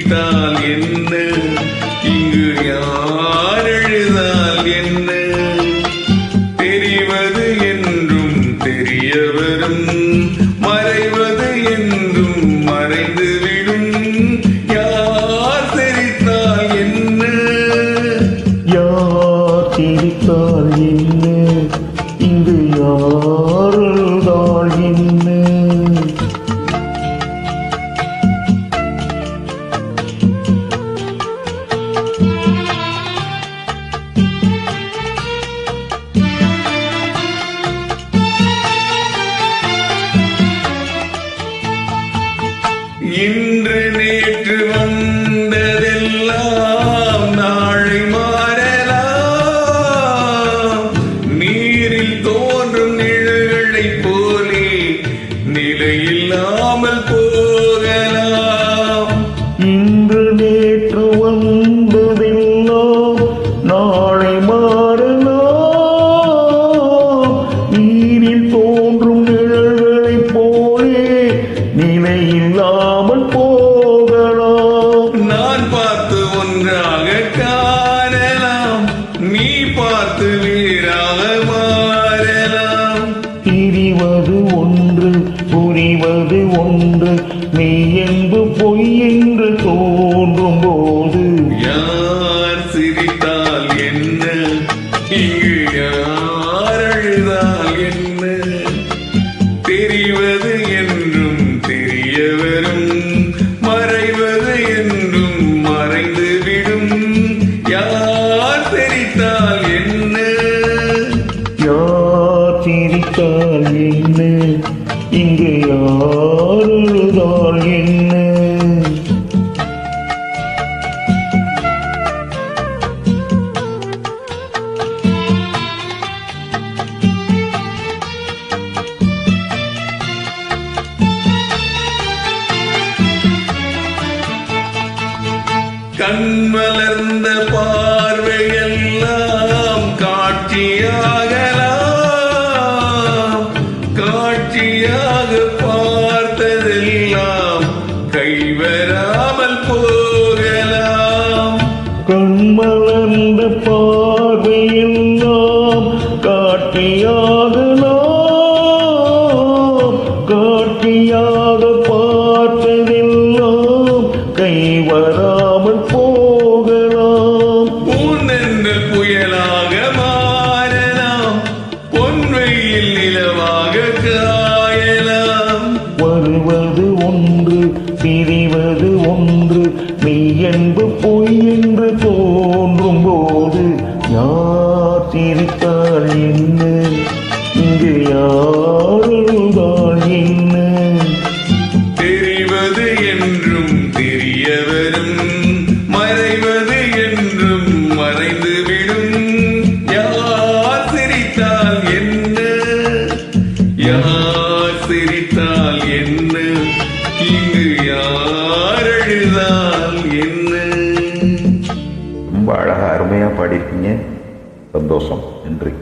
சிரித்தால் என்ன, இங்கு யார் அழுதால் என்ன, தெரிவது என்றும் தெரியவரும், மறைவது என்றும் மறைந்துவிடும். யார் சிரித்தால் என்ன, யார் சிரித்தால் என்ன, இங்கு யார் அழுதால் என்ன. இன்று நேற்று வந்ததெல்லாம் நாளை மாறலாம். நீரில் தோன்றும் நிழல்களைப் போலே நிலையில்லாமல் போகலாம். இன்று நேற்று வந்ததெல்லாம் நாளை மாறலாம். நீரில் தோன்றும் நிழல்களைப் போலே நிலையில்லாமல் போகலாம். நான் பார்த்து ஒன்றாக காணலாம், நீ பார்த்து வேறாக மாறலாம். பிரிவது ஒன்று புரிவது ஒன்று, மெய் என்று பொய் என்று தோன்றும் போது யார் சிரித்தால் என்ன, இங்கு யார் அழுதால் என்ன, தெரிவது என்றும் தெரியவரும், மறைவது என்றும் மறைந்துவிடும். யார் சிரித்தால் என்ன, யார் சிரித்தால் என்ன, இங்கு யார் அழுதால் என்ன. கண் மலர்ந்த பார்வையெல்லாம் காட்சியாகலாம், காட்சியாக பார்த்ததெல்லாம் கைவராமல் போகலாம். கண்மலர்ந்த பார்வையெல்லாம் காட்சியாகலாம், காட்சியாக பார்த்ததெல்லாம் கைவராமல் போகலாம். பூந்தென்றல் புயலாக மாறலாம், பொன்வெயில் நிலவாக காயலாம். வருவது ஒன்று பிரிவது ஒன்று, மெய் என்று பொய் என்று தோன்றும் போது யார் சிரித்தால் என்ன, இங்கு யார் அழுதால் என்ன. தெரிவது என்றும் தெரியவரும், மறைவது என்றும் மறைந்துவிடும். யார் சிரித்தால் என்ன, யார் சிரித்தால் என்ன, இங்கு யார் அழுதால் என்ன. ரொம்ப அழகா அருமையா பாடியிருக்கீங்க. சந்தோஷம். நன்றி.